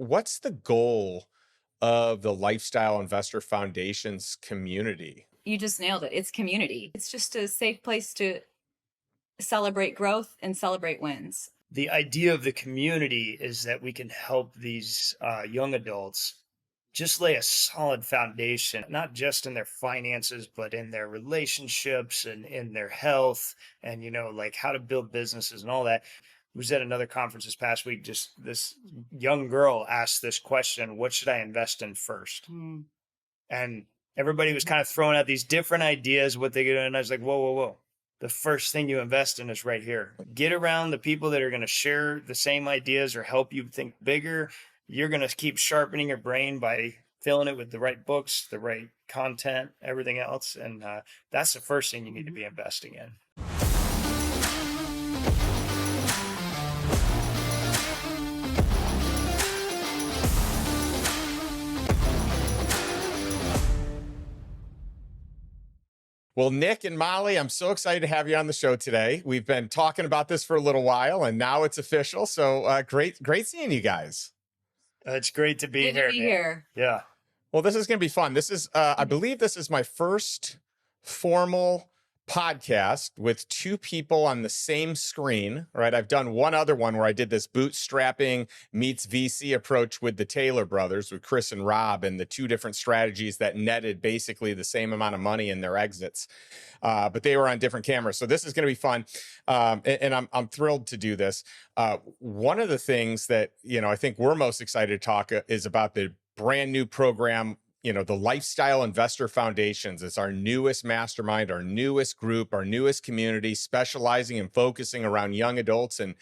What's the goal of the Lifestyle Investor Foundation's community? You just nailed it. It's community. It's just a safe place to celebrate growth and celebrate wins. The idea of the community is that we can help these young adults just lay a solid foundation, not just in their finances, but in their relationships and in their health and, like how to build businesses and all that. I was at another conference this past week. Just this young girl asked this question: what should I invest in first? And everybody was kind of throwing out these different ideas, what they could do. And I was like, whoa, whoa, whoa. The first thing you invest in is right here. Get around the people that are going to share the same ideas or help you think bigger. You're going to keep sharpening your brain by filling it with the right books, the right content, everything else. And that's the first thing you need to be investing in. Well, Nick and Molly, I'm so excited to have you on the show today. We've been talking about this for a little while, and now it's official. So great seeing you guys. It's great to be Good here. to be here. Yeah. Well, this is going to be fun. This is, I believe this is my first formal podcast with two people on the same screen, right? I've done one other one where I did this bootstrapping meets VC approach with the Taylor brothers, with Chris and Rob, and the two different strategies that netted basically the same amount of money in their exits. But they were on different cameras. So this is going to be fun. And I'm thrilled to do this. One of the things that, I think we're most excited to talk is about the brand new program, the Lifestyle Investor Foundations. It's our newest mastermind, our newest group, our newest community, specializing and focusing around young adults and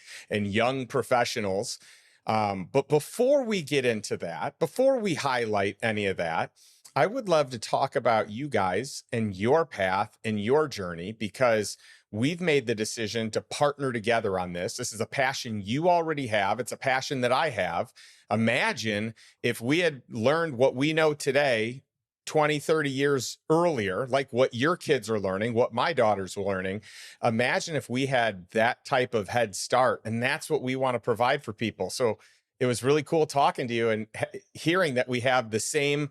young professionals. But before we get into that, before we highlight any of that, I would love to talk about you guys and your path and your journey, because we've made the decision to partner together on this. This is a passion you already have. It's a passion that I have. Imagine if we had learned what we know today 20, 30 years earlier, like what your kids are learning, what my daughters were learning. Imagine if we had that type of head start, and that's what we want to provide for people. So it was really cool talking to you and hearing that we have the same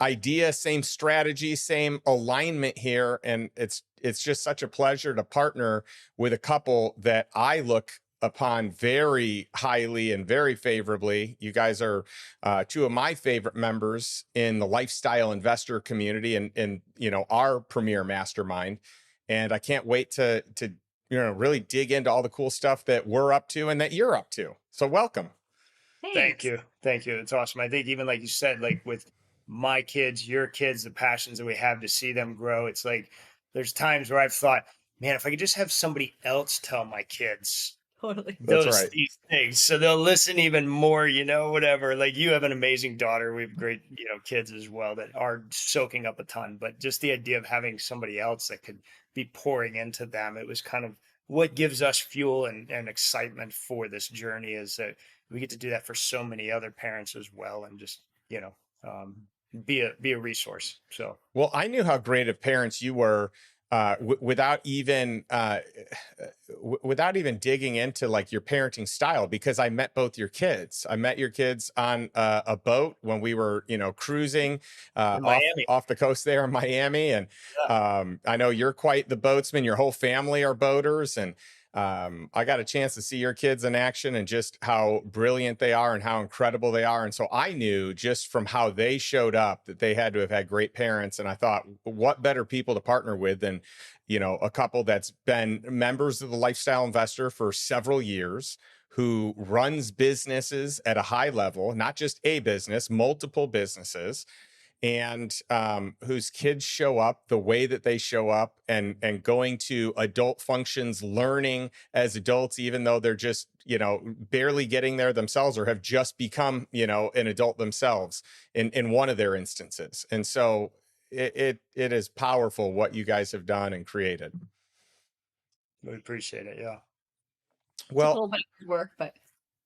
idea, same strategy, same alignment here. And it's just such a pleasure to partner with a couple that I look upon very highly and very favorably. You guys are two of my favorite members in the lifestyle investor community and our premier mastermind. And I can't wait to really dig into all the cool stuff that we're up to and that you're up to. So welcome. Thank you. It's awesome. I think even like you said, like with my kids, your kids, the passions that we have to see them grow. It's like, there's times where I've thought, man, if I could just have somebody else tell my kids Totally. these things, so they'll listen even more, whatever. Like, you have an amazing daughter. We have great, kids as well that are soaking up a ton, but just the idea of having somebody else that could be pouring into them, it was kind of what gives us fuel and excitement for this journey, is that we get to do that for so many other parents as well. And just, be a resource. So, well, I knew how great of parents you were without even digging into like your parenting style, because I met both your kids. I met your kids on a boat when we were, cruising off the coast there in Miami. And I know you're quite the boatsman. Your whole family are boaters. And I got a chance to see your kids in action and just how brilliant they are and how incredible they are. And so I knew just from how they showed up that they had to have had great parents. And I thought, what better people to partner with than, a couple that's been members of the Lifestyle Investor for several years, who runs businesses at a high level, not just a business, multiple businesses, and whose kids show up the way that they show up, and going to adult functions, learning as adults, even though they're just, barely getting there themselves or have just become, an adult themselves in one of their instances. And so it is powerful what you guys have done and created. We appreciate it. Yeah. Well, it's a little bit of work, but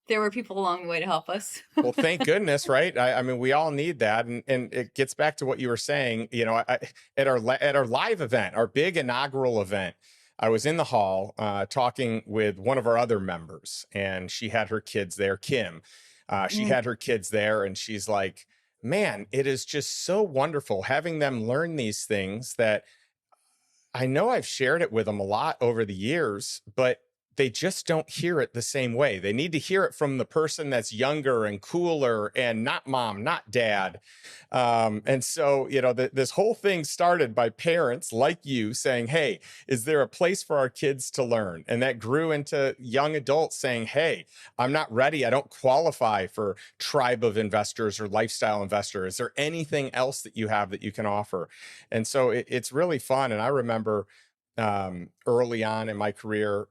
there were people along the way to help us. Well, thank goodness, right? I mean, we all need that, and it gets back to what you were saying. At our live event, our big inaugural event, I was in the hall talking with one of our other members, and she had her kids there, Kim. She Mm. had her kids there, and she's like, man, it is just so wonderful having them learn these things that I know I've shared it with them a lot over the years, but they just don't hear it the same way. They need to hear it from the person that's younger and cooler and not mom, not dad. And so, this whole thing started by parents like you saying, hey, is there a place for our kids to learn? And that grew into young adults saying, hey, I'm not ready. I don't qualify for tribe of investors or lifestyle investor. Is there anything else that you have that you can offer? And so it's really fun. And I remember early on in my career,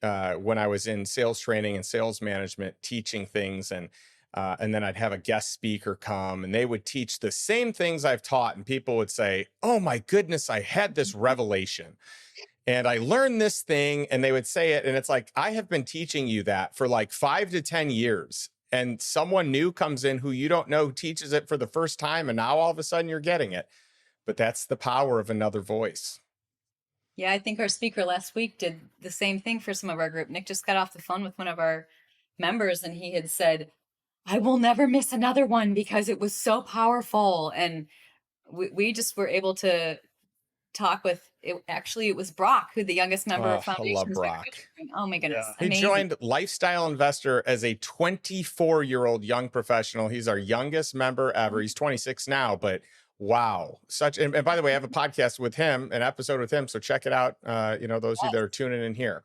when I was in sales training and sales management, teaching things, and then I'd have a guest speaker come, and they would teach the same things I've taught, and people would say, "Oh my goodness, I had this revelation, and I learned this thing," and they would say it, and it's like, I have been teaching you that for like 5 to 10 years. And someone new comes in who you don't know, who teaches it for the first time, and now all of a sudden you're getting it. But that's the power of another voice. Yeah, I think our speaker last week did the same thing for some of our group. Nick just got off the phone with one of our members, and he had said, I will never miss another one because it was so powerful. And we just were able to talk with it. Actually, it was Brock, who the youngest member of Oh, I love Foundations. Brock. Oh my goodness. Yeah. He Amazing. joined Lifestyle Investor as a 24-year-old young professional. He's our youngest member ever. He's 26 now, but wow. And by the way, I have a podcast with him, an episode with him. So check it out. Those of you that are tuning in here.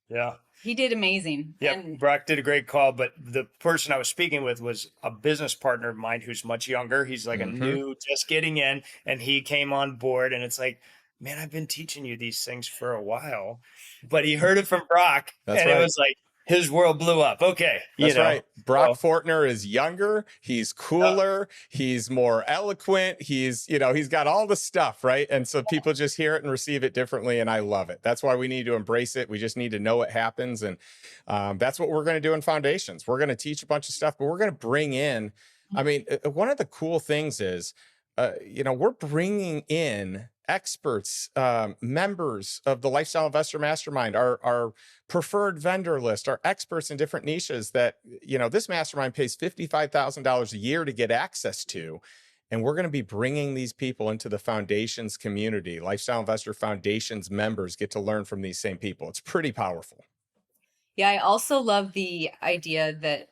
Yeah. He did amazing. Yeah, And Brock did a great call, but the person I was speaking with was a business partner of mine who's much younger. He's like a new, just getting in, and he came on board, and it's like, man, I've been teaching you these things for a while, but he heard it from Brock, That's and right. it was like his world blew up. Okay, That's right. Brock so- Fortner is younger. He's cooler. He's more eloquent. He's got all the stuff, right? And so people just hear it and receive it differently. And I love it. That's why we need to embrace it. We just need to know it happens. And that's what we're going to do in Foundations. We're going to teach a bunch of stuff, but we're going to bring in, one of the cool things is, we're bringing in experts, members of the Lifestyle Investor Mastermind, our preferred vendor list, our experts in different niches that, this mastermind pays $55,000 a year to get access to. And we're going to be bringing these people into the Foundations community. Lifestyle Investor Foundations members get to learn from these same people. It's pretty powerful. yeah, I also love the idea that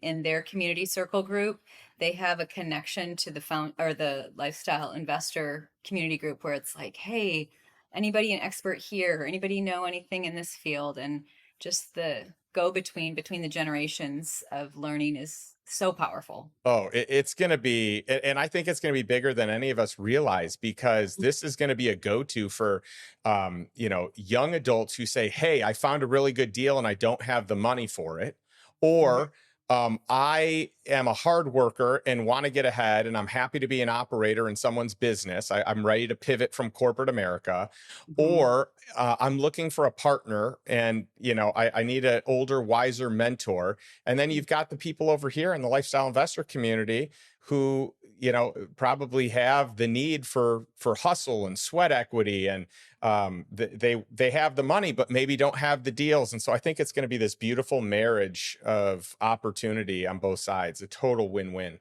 in their community circle group, they have a connection to the lifestyle investor community group where it's like, hey, anybody an expert here, or anybody know anything in this field? And just the go between the generations of learning is so powerful. Oh, it's going to be, and I think it's going to be bigger than any of us realize, because this is going to be a go-to for, young adults who say, hey, I found a really good deal and I don't have the money for it. Or I am a hard worker and want to get ahead, and I'm happy to be an operator in someone's business. I'm ready to pivot from corporate America. Or I'm looking for a partner, and I need an older, wiser mentor. And then you've got the people over here in the lifestyle investor community who probably have the need for hustle and sweat equity, and they have the money but maybe don't have the deals. And so I think it's going to be this beautiful marriage of opportunity on both sides, a total win-win.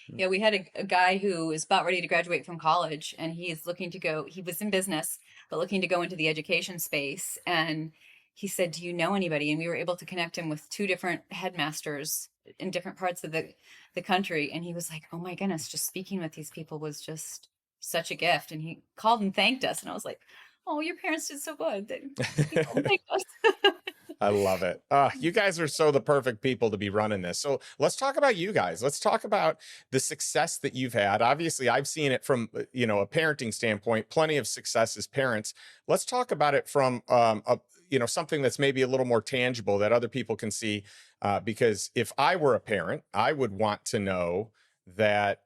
Yeah, we had a guy who is about ready to graduate from college, and he is looking to go, he was in business, but looking to go into the education space. And he said, do you know anybody? And we were able to connect him with 2 different headmasters in different parts of the country. And he was like, oh my goodness, just speaking with these people was just such a gift. And he called and thanked us. And I was like, oh, your parents did so good. They called and thanked us. I love it. You guys are so the perfect people to be running this. So let's talk about you guys. Let's talk about the success that you've had. Obviously, I've seen it from, a parenting standpoint, plenty of success as parents. Let's talk about it from, something that's maybe a little more tangible that other people can see. Because if I were a parent, I would want to know that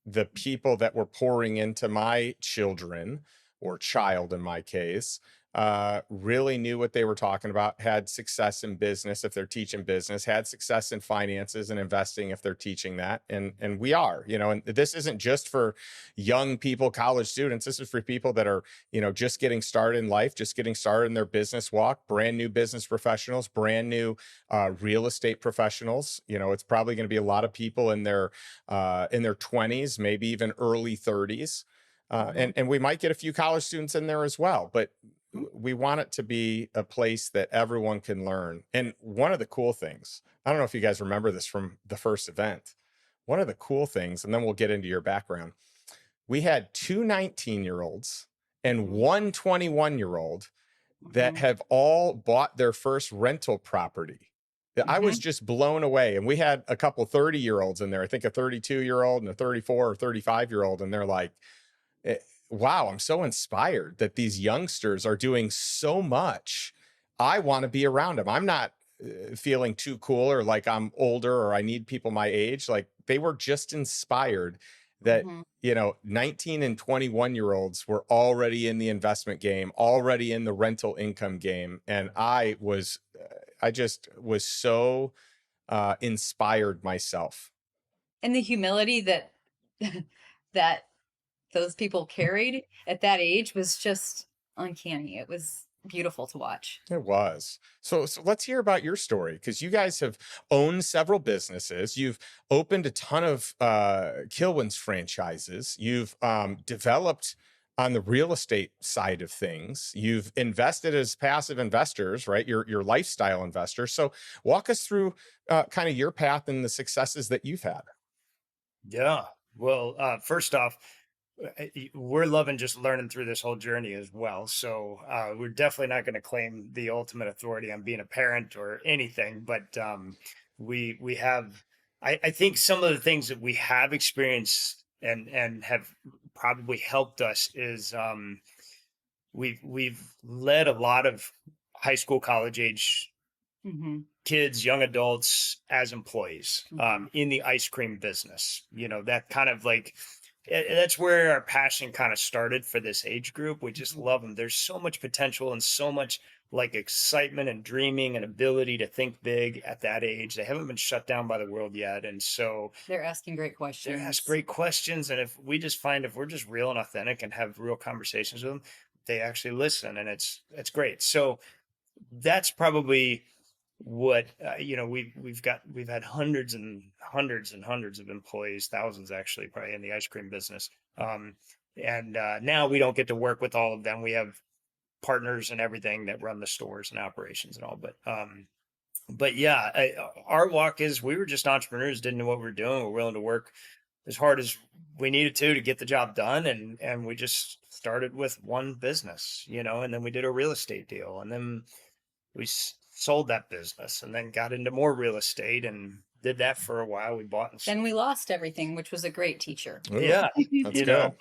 the people that were pouring into my children, or child in my case, really knew what they were talking about, had success in business if they're teaching business, had success in finances and investing if they're teaching that. And we are, and this isn't just for young people, college students. This is for people that are, just getting started in life, just getting started in their business walk, brand new business professionals, brand new real estate professionals. It's probably going to be a lot of people in their 20s, maybe even early 30s. And we might get a few college students in there as well, but we want it to be a place that everyone can learn. And one of the cool things, I don't know if you guys remember this from the first event, one of the cool things, and then we'll get into your background. We had two 19-year-olds and one 21-year-old that have all bought their first rental property. I was just blown away. And we had a couple 30-year-olds in there, I think a 32-year-old and a 34 or 35-year-old. And they're like, wow, I'm so inspired that these youngsters are doing so much. I want to be around them. I'm not feeling too cool or like I'm older or I need people my age. Like they were just inspired that, 19 and 21-year-olds were already in the investment game, already in the rental income game. And I just was so inspired myself. And the humility that that those people carried at that age was just uncanny. It was beautiful to watch. It was. So let's hear about your story, because you guys have owned several businesses. You've opened a ton of Kilwins franchises. You've developed on the real estate side of things. You've invested as passive investors, right? You're lifestyle investors. So walk us through kind of your path and the successes that you've had. Yeah. Well, first off, we're loving just learning through this whole journey as well. So we're definitely not going to claim the ultimate authority on being a parent or anything, but we have, I think some of the things that we have experienced and have probably helped us is we've led a lot of high school, college age kids, young adults as employees in the ice cream business. That kind of like, that's where our passion kind of started for this age group. We just love them. There's so much potential and so much like excitement and dreaming and ability to think big at that age. They haven't been shut down by the world yet. And so they're asking great questions. They ask great questions. And if we're just real and authentic and have real conversations with them, they actually listen, and it's great. So that's probably what we've had hundreds and hundreds and hundreds of employees, thousands actually, probably in the ice cream business. And now we don't get to work with all of them. We have partners and everything that run the stores and operations and all. But yeah, our walk is we were just entrepreneurs, didn't know what we were doing. We're willing to work as hard as we needed to get the job done, and we just started with one business, and then we did a real estate deal, and then we sold that business and then got into more real estate and did that for a while. We bought and sold. Then we lost everything, which was a great teacher. Ooh, yeah. That's good.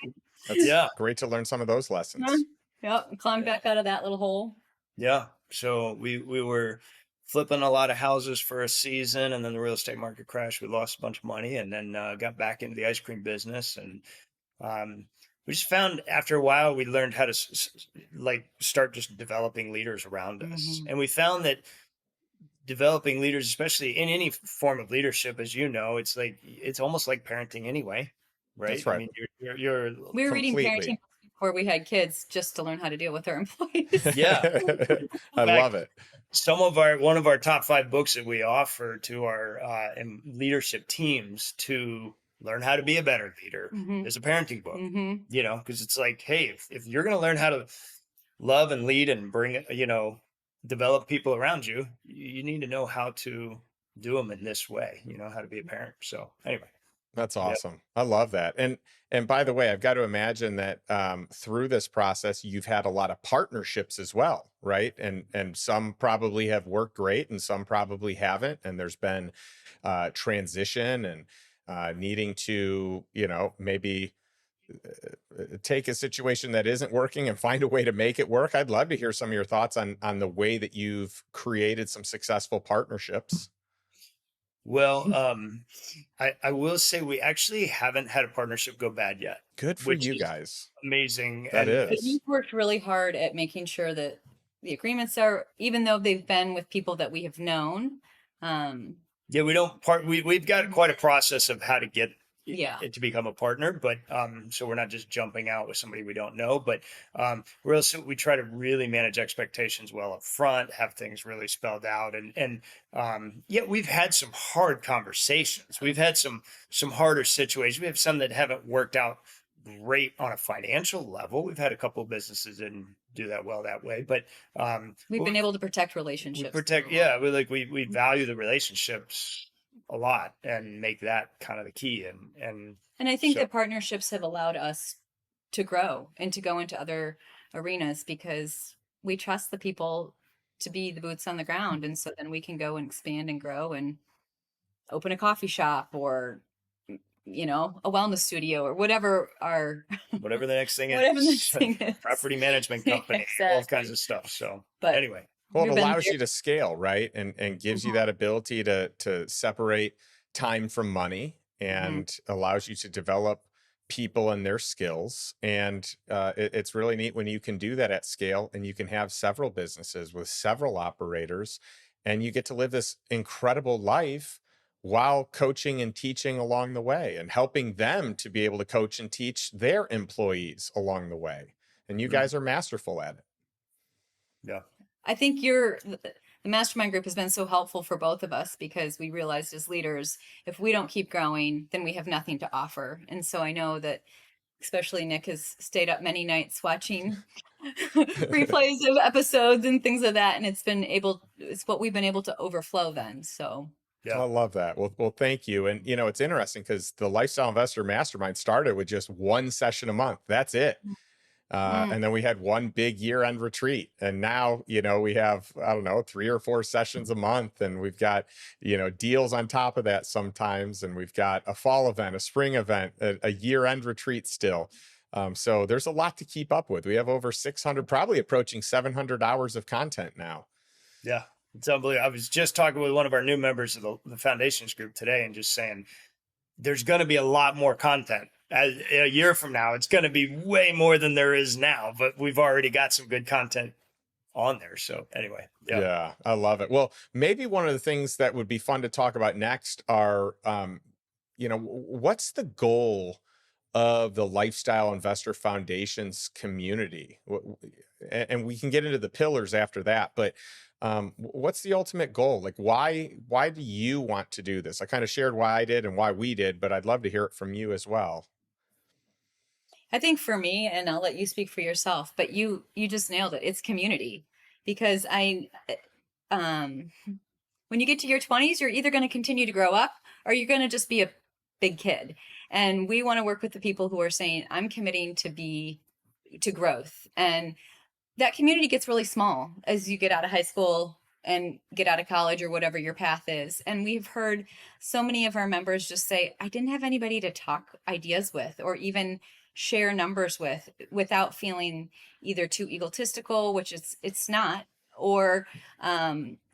That's great to learn some of those lessons. Yep. Climbed back out of that little hole. Yeah. So we were flipping a lot of houses for a season, and then the real estate market crashed. We lost a bunch of money, and then got back into the ice cream business. And we just found after a while, we learned how to start just developing leaders around us. And we found that developing leaders, especially in any form of leadership, as you know, it's almost like parenting anyway, right? That's right. I mean, you're we were reading parenting before we had kids just to learn how to deal with our employees. Yeah. I love it. One of our top 5 books that we offer to our leadership teams to learn how to be a better leader is a parenting book, because it's like, hey, if you're going to learn how to love and lead and bring, develop people around you, you need to know how to do them in this way, how to be a parent. So anyway. That's awesome. I love that. And by the way, I've got to imagine that through this process, you've had a lot of partnerships as well, right? And some probably have worked great and some probably haven't. And there's been transition and needing to, maybe take a situation that isn't working and find a way to make it work. I'd love to hear some of your thoughts on the way that you've created some successful partnerships. Well, I will say we actually haven't had a partnership go bad yet, Good for which you is guys. amazing. That But is. you've worked really hard at making sure that the agreements are, even though they've been with people that we have known. Yeah, we don't part. We've got quite a process of how to get Yeah. it to become a partner, but so we're not just jumping out with somebody we don't know, but we're also we try to really manage expectations well up front, have things really spelled out, and yeah, we've had some hard conversations. We've had some harder situations. We have some that haven't worked out great on a financial level. We've had a couple of businesses that didn't do that well that way, but We've been able to protect we relationships. protect. Yeah, we value the relationships a lot and make that kind of the key, And I think so that partnerships have allowed us to grow and to go into other arenas because we trust the people to be the boots on the ground. And so then we can go and expand and grow and open a coffee shop or, a wellness studio or whatever our, whatever the next thing whatever the is, thing is. property management company, all kinds of stuff. So But anyway, Well, it we've been allows very, you to scale, right? And gives you that ability to separate time from money and allows you to develop people and their skills. And it's really neat when you can do that at scale and you can have several businesses with several operators and you get to live this incredible life while coaching and teaching along the way and helping them to be able to coach and teach their employees along the way. And you guys are masterful at it. yeah. I think the mastermind group has been so helpful for both of us because we realized as leaders, if we don't keep growing, then we have nothing to offer. And so I know that especially Nick has stayed up many nights watching replays of episodes and things of that. And it's what we've been able to overflow then. So I Yeah. love that. Well, thank you. And it's interesting because the Lifestyle Investor Mastermind started with just one session a month. That's it. And then we had one big year-end retreat, and now we have, I don't know, 3 or 4 sessions a month, and we've got deals on top of that sometimes, and we've got a fall event, a spring event, a year-end retreat still. So there's a lot to keep up with. We have over 600, probably approaching 700 hours of content now. Yeah. It's unbelievable. I was just talking with one of our new members of the foundations group today and just saying there's going to be a lot more content. A year from now, it's going to be way more than there is now, but we've already got some good content on there. So anyway, Yeah, I love it. Well, maybe one of the things that would be fun to talk about next are, what's the goal of the Lifestyle Investor Foundation's community? And we can get into the pillars after that, but what's the ultimate goal? Like, why do you want to do this? I kind of shared why I did and why we did, but I'd love to hear it from you as well. I think for me, and I'll let you speak for yourself, but you just nailed it. It's community because when you get to your 20s, you're either going to continue to grow up or you're going to just be a big kid. And we want to work with the people who are saying, I'm committing to growth. And that community gets really small as you get out of high school and get out of college or whatever your path is. And we've heard so many of our members just say, I didn't have anybody to talk ideas with or even share numbers with without feeling either too egotistical, which it's not, or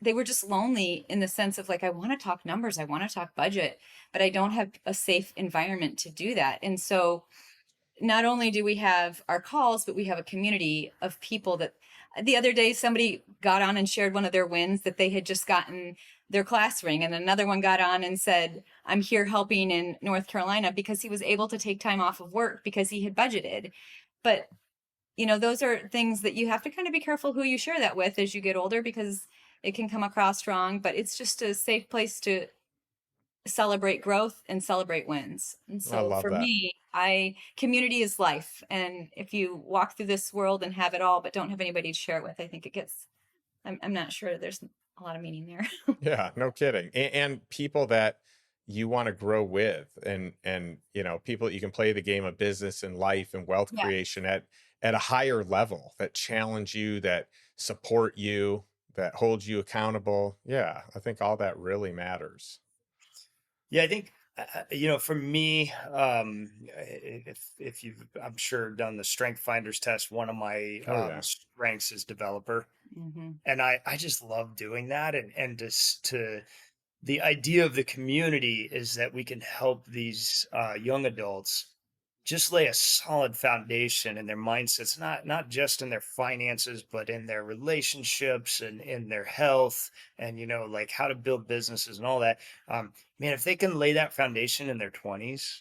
they were just lonely in the sense of like, I want to talk numbers, I want to talk budget, but I don't have a safe environment to do that. And so not only do we have our calls, but we have a community of people that the other day somebody got on and shared one of their wins that they had just gotten their class ring. And another one got on and said, I'm here helping in North Carolina because he was able to take time off of work because he had budgeted. But, those are things that you have to kind of be careful who you share that with as you get older because it can come across wrong, but it's just a safe place to celebrate growth and celebrate wins. And I so love for that. me, community is life. And if you walk through this world and have it all, but don't have anybody to share it with, I think I'm not sure there's a lot of meaning there. Yeah, no kidding. And people that you want to grow with and people that you can play the game of business and life and wealth Yeah. creation at a higher level, that challenge you, that support you, that hold you accountable. Yeah, I think all that really matters. Yeah, I think for me, if you've, I'm sure, done the Strength Finders test, one of my Yeah. strengths is developer, Mm-hmm. and I just love doing that, and just to the idea of the community is that we can help these young adults just lay a solid foundation in their mindsets, not just in their finances, but in their relationships and in their health, and like how to build businesses and all that. Man, if they can lay that foundation in their 20s,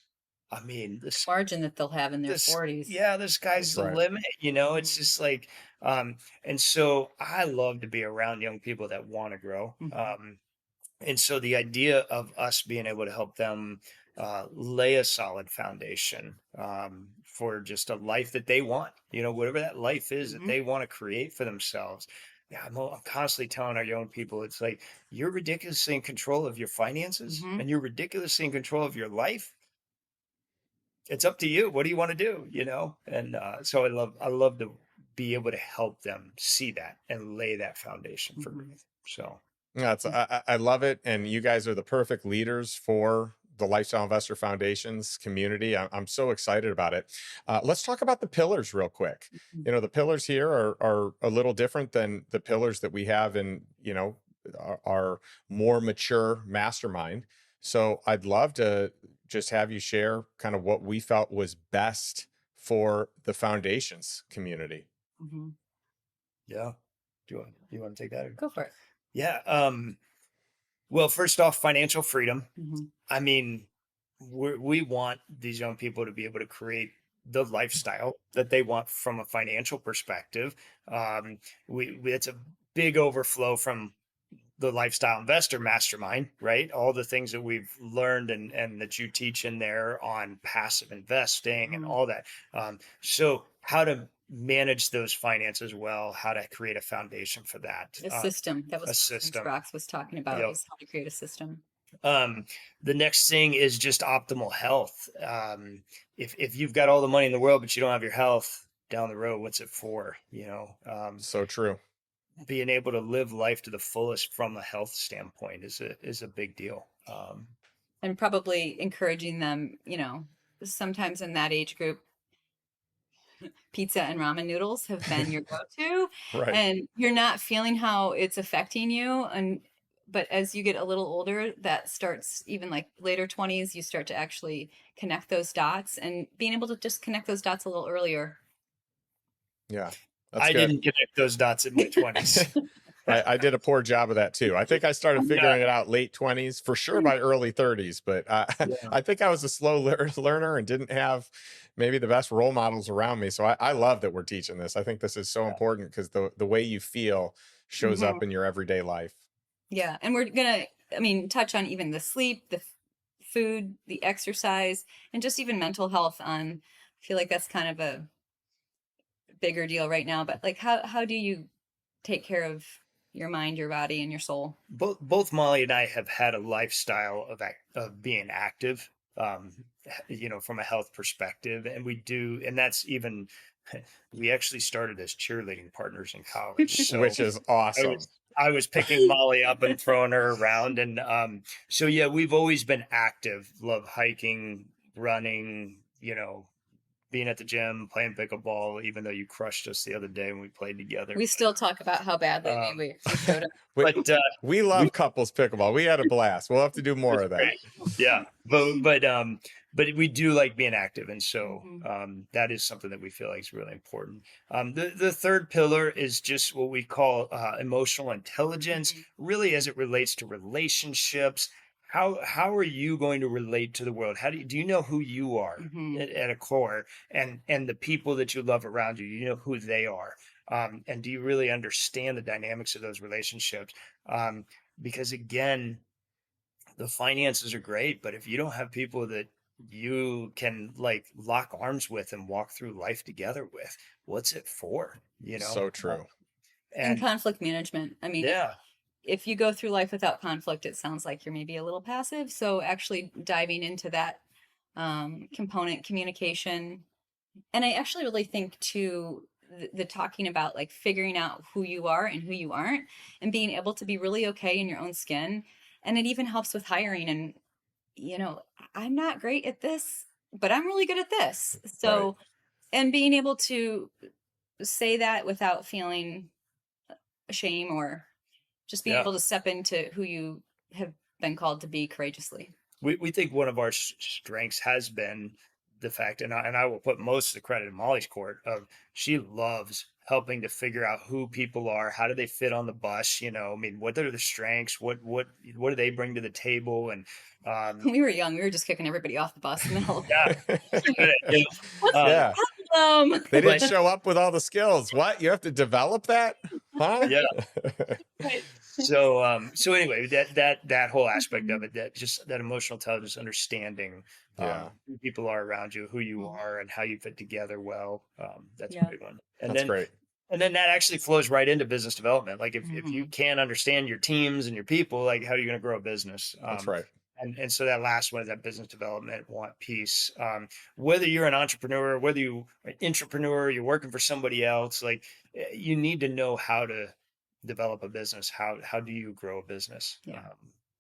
I mean, Margin that they'll have in their 40s. yeah, the sky's That's the right. limit. It's just like, and so I love to be around young people that want to grow. And so the idea of us being able to help them lay a solid foundation for just a life that they want, whatever that life is that they want to create for themselves. Yeah, I'm constantly telling our young people, it's like, you're ridiculously in control of your finances and you're ridiculously in control of your life. It's up to you. What do you want to do? And so I love to be able to help them see that and lay that foundation for growth. So. That's I love it, and you guys are the perfect leaders for the Lifestyle Investor Foundation's community. I'm so excited about it. Let's talk about the pillars real quick. The pillars here are a little different than the pillars that we have in our more mature mastermind. So I'd love to just have you share kind of what we felt was best for the foundation's community. Yeah. Do you want to take that? Go for it. Yeah. Well, first off, financial freedom. I mean, we want these young people to be able to create the lifestyle that they want from a financial perspective. It's a big overflow from the Lifestyle Investor Mastermind, right? All the things that we've learned and that you teach in there on passive investing and all that. So how to manage those finances well, how to create a foundation for that. A system. That was a what system. Brox was talking about, Yep. is how to create a system. The next thing is just optimal health. If you've got all the money in the world, but you don't have your health, down the road, what's it for? So true. Being able to live life to the fullest from a health standpoint is a big deal. And probably encouraging them, sometimes in that age group, pizza and ramen noodles have been your go-to, Right. and you're not feeling how it's affecting you. But as you get a little older, that starts, even like later 20s, you start to actually connect those dots, and being able to just connect those dots a little earlier. Yeah. I didn't connect those dots in my 20s. I did a poor job of that too. I think I started figuring it out late 20s, for sure by early 30s, but I think I was a slow learner and didn't have maybe the best role models around me. So I love that we're teaching this. I think this is so important because the way you feel shows up in your everyday life. Yeah. And we're going to, touch on even the sleep, the food, the exercise, and just even mental health. I feel like that's kind of a bigger deal right now, but like, how do you take care of your mind, your body, and your soul? Both Molly and I have had a lifestyle of being active, from a health perspective, and that's even, we actually started as cheerleading partners in college, so which is awesome. I was picking Molly up and throwing her around, and so yeah, we've always been active. Love hiking, running, being at the gym, playing pickleball, even though you crushed us the other day when we played together. We still talk about how badly we showed up. But we love couples pickleball. We had a blast. We'll have to do more of that. Great. Yeah. But we do like being active. And so that is something that we feel like is really important. The third pillar is just what we call emotional intelligence, really as it relates to relationships. How are you going to relate to the world? Do you know who you are at a core, and the people that you love around you? You know who they are, and do you really understand the dynamics of those relationships? Because again, the finances are great, but if you don't have people that you can like lock arms with and walk through life together with, what's it for? So true. And conflict management. Yeah. If you go through life without conflict, it sounds like you're maybe a little passive. So actually diving into that component, communication. And I actually really think too, the talking about like figuring out who you are and who you aren't, and being able to be really okay in your own skin. And it even helps with hiring. And, I'm not great at this, but I'm really good at this. So, and being able to say that without feeling shame, or just being able to step into who you have been called to be courageously. We think one of our strengths has been the fact, and I will put most of the credit in Molly's court of she loves helping to figure out who people are, how do they fit on the bus, I mean, what are the strengths, what do they bring to the table, and When we were young, we were just kicking everybody off the bus in the middle. yeah, that's a good idea. What's Yeah. the They didn't But- show up with all the skills. What? You have to develop that? Huh? Yeah. Right. So anyway, that whole aspect of it, that just that emotional intelligence, understanding Yeah. who people are around you, who you Mhm. are, and how you fit together well. That's Yeah. a big one. And That's then great. and then that actually flows right into business development. Like if you Mhm. can't understand your teams and your people, like how are you going to grow a business? That's right. And so that last one is that business development want piece. Whether you're an entrepreneur, whether you are an intrapreneur, you're working for somebody else, like you need to know how to develop a business. How do you grow a business? Yeah.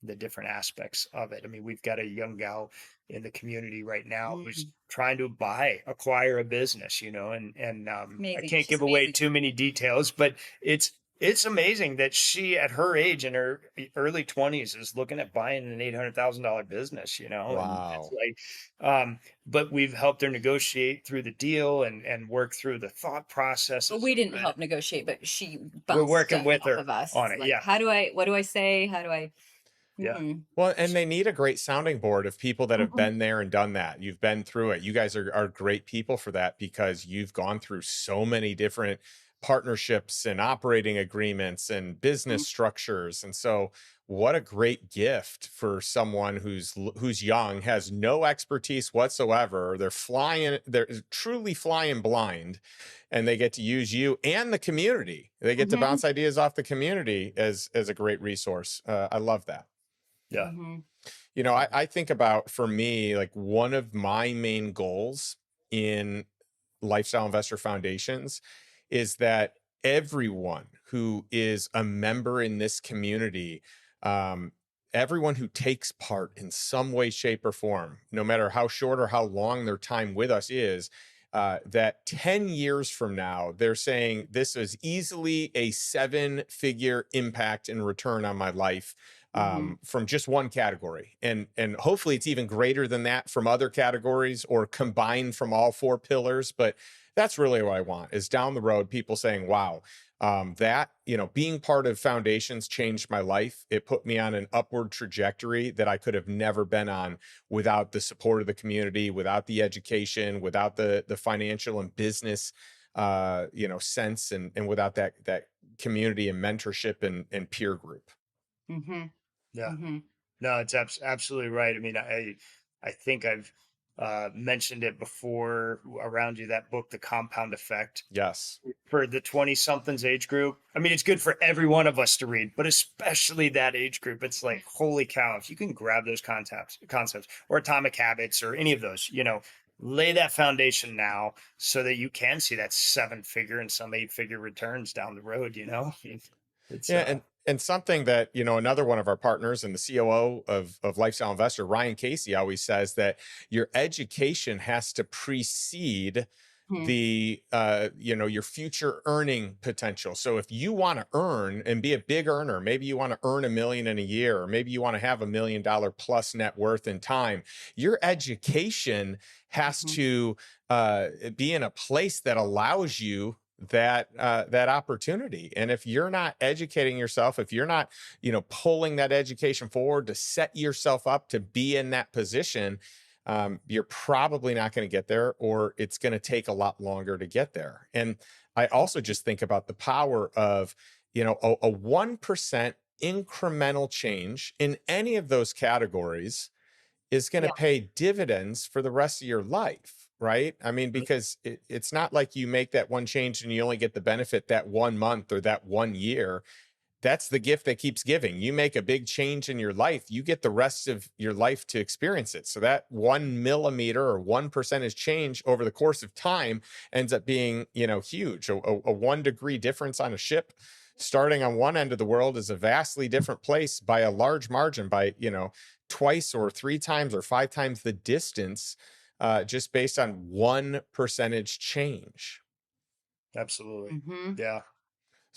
The different aspects of it. I mean, we've got a young gal in the community right now who's Mhm. trying to acquire a business, and I Amazing. can't She's give away amazing. too many details, but it's amazing that she, at her age, in her early 20s, is looking at buying an $800,000 business, and it's Wow. like, but we've helped her negotiate through the deal and work through the thought processes. But we didn't of it. help negotiate, but she We're bounced working stuff with off her of us. on it. Like, Yeah. what do I say? How do I? Yeah. Mhm. Well, and they need a great sounding board of people that have Mhm. been there and done that. You've been through it. You guys are great people for that because you've gone through so many different partnerships and operating agreements and business structures. And so what a great gift for someone who's young, has no expertise whatsoever. They're truly flying blind, and they get to use you and the community. They get to Mhm. bounce ideas off the community as a great resource. I love that. Yeah. Mhm. I think about, for me, like one of my main goals in Lifestyle Investor Foundations is that everyone who is a member in this community, um, everyone who takes part in some way, shape, or form, no matter how short or how long their time with us is, that 10 years from now, they're saying this is easily a 7-figure impact and return on my life, Mhm. from just one category. And hopefully it's even greater than that from other categories or combined from all 4 pillars. But that's really what I want, is down the road, people saying, wow, being part of Foundations changed my life. It put me on an upward trajectory that I could have never been on without the support of the community, without the education, without the financial and business, sense, and without that community and mentorship and peer group. Mhm. Yeah. Mhm. No, it's absolutely right. I mean, I think I've mentioned it before around you, that book, The Compound Effect, Yes. for the 20 somethings age group. I mean, it's good for every one of us to read, but especially that age group. It's like, holy cow, if you can grab those concepts or Atomic Habits or any of those, lay that foundation now so that you can see that 7-figure and some 8-figure returns down the road, It's Yeah, and something that, another one of our partners and the COO of Lifestyle Investor, Ryan Casey, always says that your education has to precede Mhm. the your future earning potential. So if you want to earn and be a big earner, maybe you want to earn $1 million in a year, or maybe you want to have $1 million plus net worth in time, your education has Mhm. to be in a place that allows you that opportunity. And if you're not educating yourself, if you're not pulling that education forward to set yourself up to be in that position, you're probably not going to get there, or it's going to take a lot longer to get there. And I also just think about the power of a 1% incremental change in any of those categories is going to Yeah. pay dividends for the rest of your life, right? I mean, because it's not like you make that one change and you only get the benefit that 1 month or that 1 year. That's the gift that keeps giving. You make a big change in your life, you get the rest of your life to experience it. So that 1 millimeter or 1% change over the course of time ends up being, huge. A 1 degree difference on a ship starting on one end of the world is a vastly different place by a large margin, by, twice or 3 times or 5 times the distance, just based on 1% change. absolutely. Mhm. Yeah.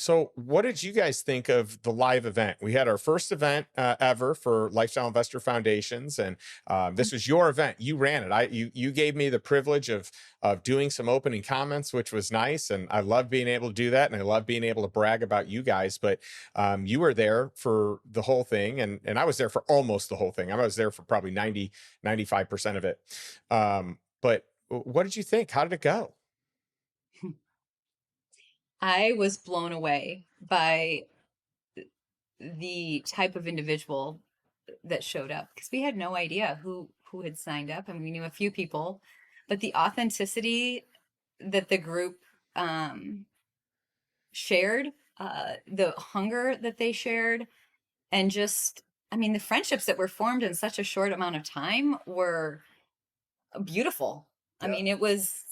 So, what did you guys think of the live event? We had our first event ever for Lifestyle Investor Foundations, and this was your event. You ran it. You gave me the privilege of doing some opening comments, which was nice, and I love being able to do that, and I love being able to brag about you guys. But you were there for the whole thing, and I was there for almost the whole thing. I was there for probably 95% of it. But what did you think? How did it go? I was blown away by the type of individual that showed up, because we had no idea who had signed up. I mean, we knew a few people, but the authenticity that the group shared, the hunger that they shared, and just, I mean, the friendships that were formed in such a short amount of time were beautiful. I Yeah. mean, it was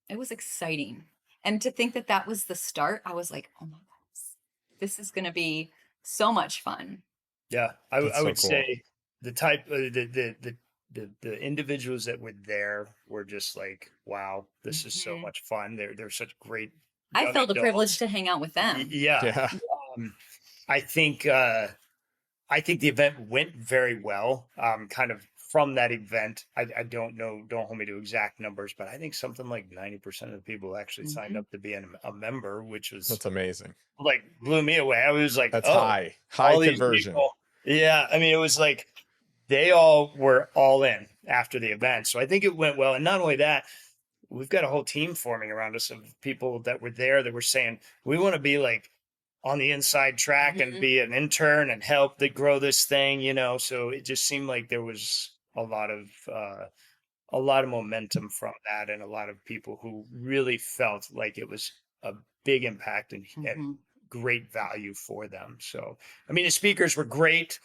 exciting. And to think that that was the start, I was like, oh my goodness, this is going to be so much fun. Yeah, That's I so would cool. say the type the individuals that were there were just like, wow, this is so Mhm. much fun. They're such great I young felt a privilege adults. to hang out with them. Yeah. Yeah. Um, I think I think the event went very well. Kind of from that event, I don't know, don't hold me to exact numbers, but I think something like 90% of the people actually signed Mhm. up to be a member, which was That's amazing. like blew me away. I was like, That's oh, high all these conversion. people. Yeah, I mean, it was like they all were all in after the event. So I think it went well. And not only that, we've got a whole team forming around us of people that were there that were saying, we want to be like on the inside track and Mhm. be an intern and help to grow this thing, So it just seemed like there was a lot of momentum from that, and a lot of people who really felt like it was a big impact and Mhm. great value for them. So, I mean, the speakers were great.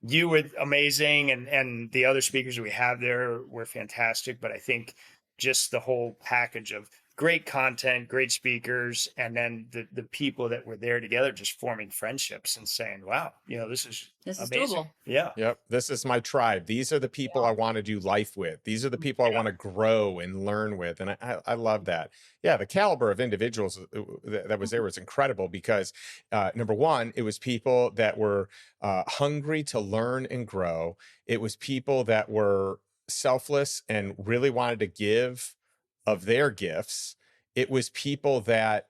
You were amazing, and the other speakers we have there were fantastic. But I think just the whole package of great content, great speakers, and then the people that were there together just forming friendships and saying, wow, this is This is amazing. doable. Yeah. Yep. This is my tribe. These are the people I want to do life with. These are the people I want to grow and learn with. And I love that. Yeah. The caliber of individuals that was there was incredible because, number one, it was people that were hungry to learn and grow. It was people that were selfless and really wanted to give of their gifts. It was people that,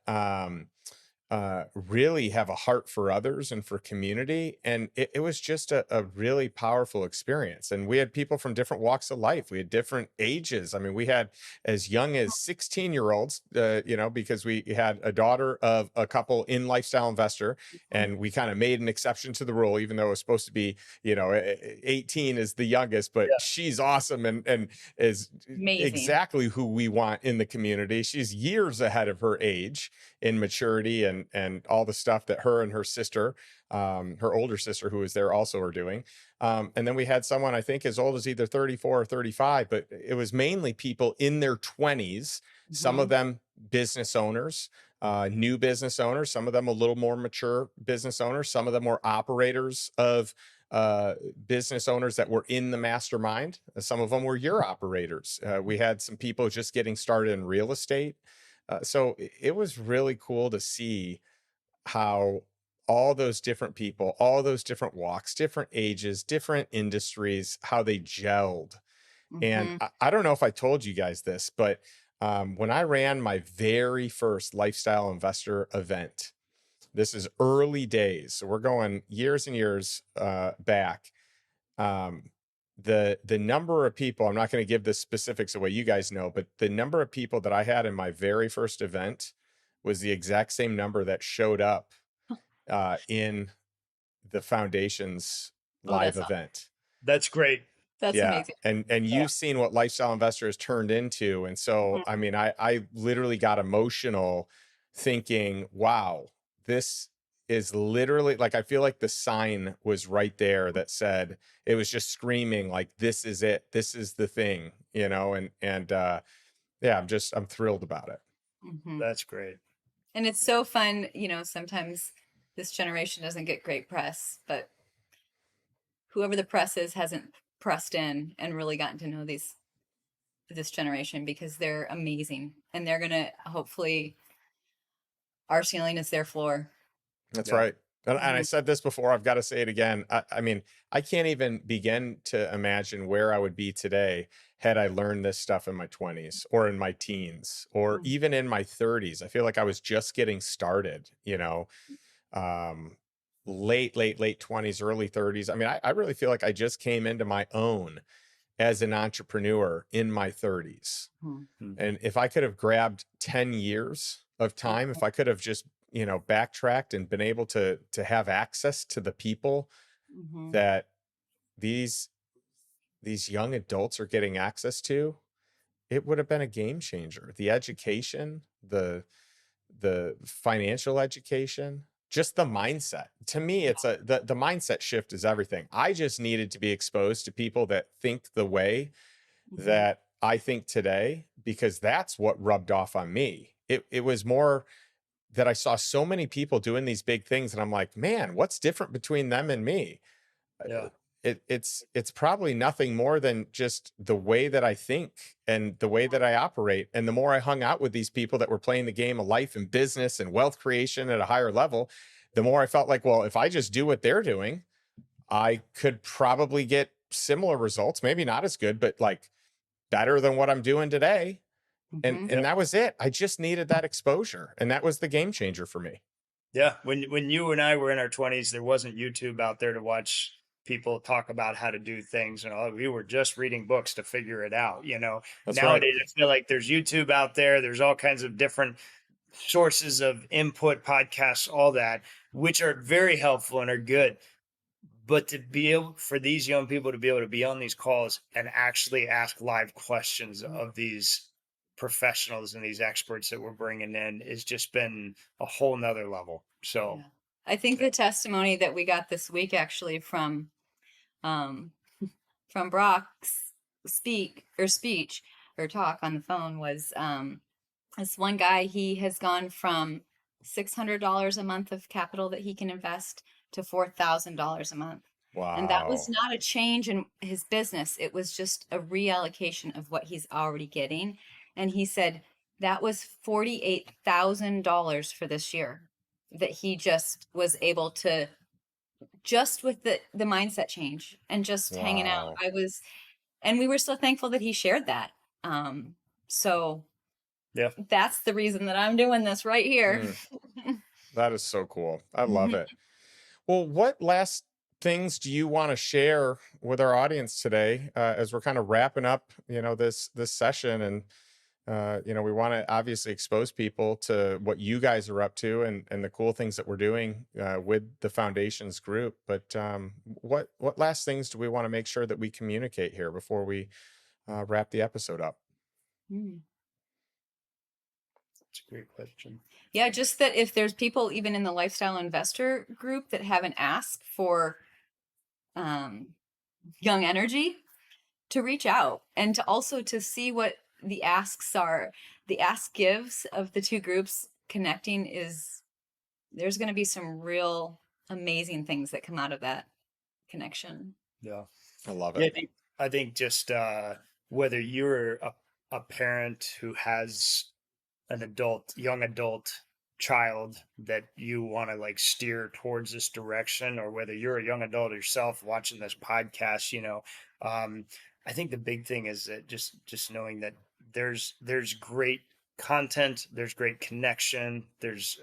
really have a heart for others and for community. And it was just a really powerful experience. And we had people from different walks of life. We had different ages. I mean, we had as young as 16-year-olds, because we had a daughter of a couple in Lifestyle Investor, and we kind of made an exception to the rule, even though it was supposed to be, 18 is the youngest, but Yeah. she's awesome and is Amazing. exactly who we want in the community. She's years ahead of her age in maturity and all the stuff that her and her sister, her older sister who was there also are doing. And then we had someone I think as old as either 34 or 35, but it was mainly people in their 20s, some of Mhm. them business owners, new business owners, some of them a little more mature business owners, some of them were operators of business owners that were in the mastermind. Some of them were your operators. We had some people just getting started in real estate. So it was really cool to see how all those different people, all those different walks, different ages, different industries, how they gelled. And Mhm. I don't know if I told you guys this, but when I ran my very first lifestyle investor event, this is early days. So we're going years and years back. Um, the number of people, I'm not going to give the specifics away, you guys know, but the number of people that I had in my very first event was the exact same number that showed up in the foundation's Oh, live that's event. That's great. that's Yeah. amazing. And Yeah. you've seen what lifestyle investor has turned into. And so, Mhm. I mean, I literally got emotional thinking, wow, this is literally like, I feel like the sign was right there that said, it was just screaming like, this is it. This is the thing, yeah, I'm thrilled about it. Mhm. That's great. And it's so fun, sometimes this generation doesn't get great press, but whoever the press is hasn't pressed in and really gotten to know this generation, because they're amazing, and they're going to hopefully our ceiling is their floor. That's Yeah. right. And I Mhm. said this before, I've got to say it again. I mean, I can't even begin to imagine where I would be today had I learned this stuff in my 20s or in my teens or Mm. even in my 30s. I feel like I was just getting started, you know, um, late 20s, early 30s. I mean, I really feel like I just came into my own as an entrepreneur in my 30s. Mhm. And if I could have grabbed 10 years of time, if I could have just, you know, backtracked and been able to have access to the people Mhm. that these these young adults are getting access to, it would have been a game changer. The education, the financial education, just the mindset. To me, it's the mindset shift is everything. I just needed to be exposed to people that think the way Mhm. that I think today, because that's what rubbed off on me. It was more that I saw so many people doing these big things, and I'm like, man, what's different between them and me? Yeah. It's probably nothing more than just the way that I think and the way that I operate. And the more I hung out with these people that were playing the game of life and business and wealth creation at a higher level, the more I felt like, well, if I just do what they're doing, I could probably get similar results, maybe not as good, but like better than what I'm doing today. And Mhm. Yeah. that was it. I just needed that exposure, and that was the game changer for me. Yeah. When you and I were in our 20s, there wasn't YouTube out there to watch people talk about how to do things, and all. We were just reading books to figure it out. That's right. Nowadays I feel like there's YouTube out there. There's all kinds of different sources of input, podcasts, all that, which are very helpful and are good. But to be able for these young people to be able to be on these calls and actually ask live questions of these professionals and these experts that we're bringing in has just been a whole nother level. So Yeah. I think yeah. the testimony that we got this week actually um from Brock's speech or talk on the phone was this one guy. He has gone from $600 a month of capital that he can invest to $4,000 a month. And that was Wow. not a change in his business. It was just a reallocation of what he's already getting. And he said that was $48,000 for this year that he just was able to, just with the mindset change and just hanging out. Wow. And we were so thankful that he shared that. So Yeah. that's the reason that I'm doing this right here. Mm, that is so cool. I love it. Well, what last things do you want to share with our audience today, as we're kind of wrapping up, you know, this session? And you know, we want to obviously expose people to what you guys are up to and the cool things that we're doing with the foundations group. But what last things do we want to make sure that we communicate here before we wrap the episode up? Mm. It's a great question. Yeah, just that if there's people even in the lifestyle investor group that haven't asked for um, young energy, to reach out and to also to see what the asks are. The ask gives of the two groups connecting is, there's going to be some real amazing things that come out of that connection. Yeah. I love Yeah, it. I think just whether you're a parent who has an young adult child that you want to like steer towards this direction, or whether you're a young adult yourself watching this podcast, I think the big thing is that just knowing that there's great content, there's great connection, there's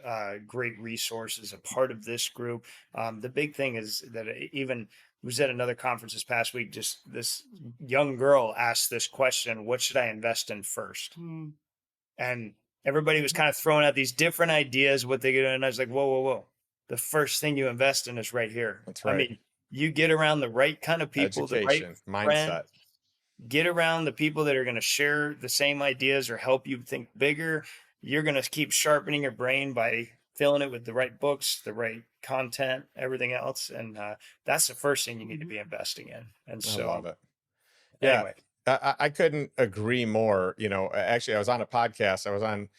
great resources a part of this group. The big thing is that even was at another conference this past week, just this young girl asked this question: what should I invest in first? Mm. And everybody was kind of throwing out these different ideas, what they could do. And I was like, whoa. The first thing you invest in is right here. That's I right. mean, you get around the right kind of people, the right Education, friend, mindset. get around the people that are going to share the same ideas or help you think bigger. You're going to keep sharpening your brain by filling it with the right books, the right content, everything else. And that's the first thing you need to be investing in. And I so, love it. Yeah, anyway, I couldn't agree more. You know, actually, I was on a podcast. I was on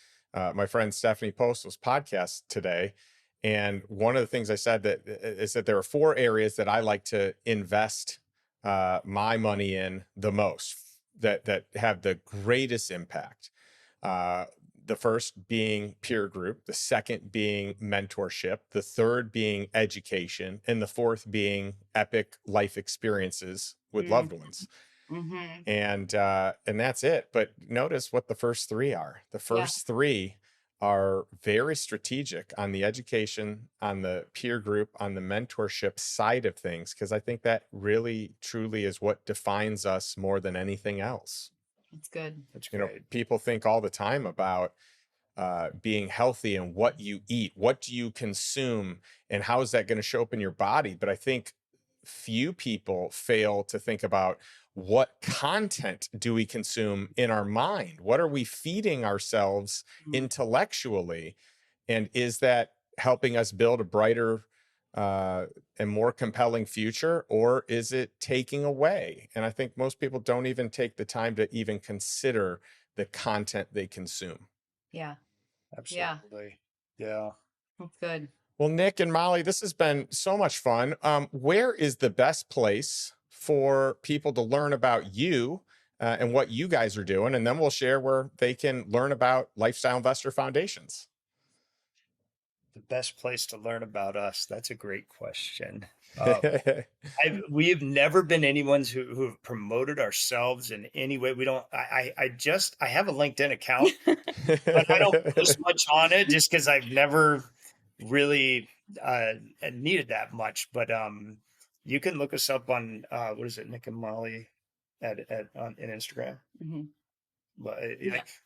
my friend Stephanie Postal's podcast today. And one of the things I said that is that there are 4 areas that I like to invest my money in the most, that have the greatest impact. the first being peer group, the second being mentorship, the third being education, and the fourth being epic life experiences with loved ones. Mm-hmm. And that's it. But notice what the first three are. The first three are very strategic on the education, on the peer group, on the mentorship side of things, because I think that really truly is what defines us more than anything else. That's good. That's You great. know, people think all the time about being healthy and what you eat, what do you consume, and how is that going to show up in your body? But I think few people fail to think about what content do we consume in our mind? What are we feeding ourselves intellectually? And is that helping us build a brighter and more compelling future, or is it taking away? And I think most people don't even take the time to even consider the content they consume. Yeah. Absolutely. Yeah. That's good. Well, Nick and Molly, this has been so much fun. Where is the best place for people to learn about you and what you guys are doing? And then we'll share where they can learn about Lifestyle Investor Foundations. The best place to learn about us. That's a great question. We've never been anyone who have promoted ourselves in any way. We don't, I have a LinkedIn account, but I don't post much on it just because I've never really needed that much. But you can look us up on what is it, Nick and Molly on Instagram. Mm-hmm. But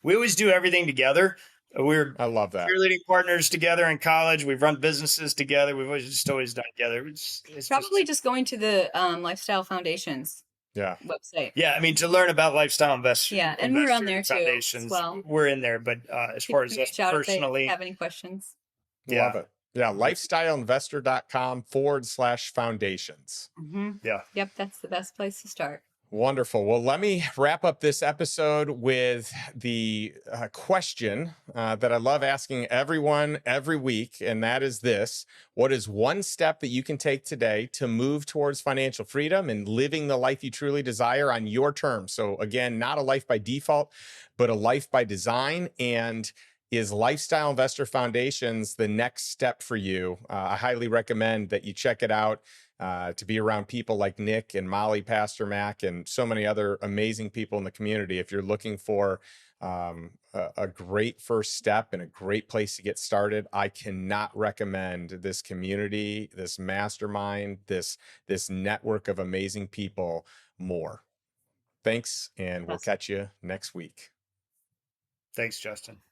we always do everything together. I love that. Cheerleading partners together in college. We've run businesses together. We've always done together. It's Probably just going to the Lifestyle Foundations website. Yeah, I mean, to learn about Lifestyle Investors. Yeah, and we're on there too as well. We're in there, but as far as us personally, if they have any questions. Love it. Yeah, lifestyleinvestor.com/foundations. Mm-hmm. Yeah. Yep, that's the best place to start. Wonderful. Well, let me wrap up this episode with the question that I love asking everyone every week, and that is this: what is one step that you can take today to move towards financial freedom and living the life you truly desire on your terms? So again, not a life by default, but a life by design. And is Lifestyle Investor Foundations the next step for you? I highly recommend that you check it out. To be around people like Nick and Molly Pastermack and so many other amazing people in the community. If you're looking for a great first step and a great place to get started, I cannot recommend this community, this mastermind, this network of amazing people more. Thanks, and we'll catch you next week. Thanks, Justin.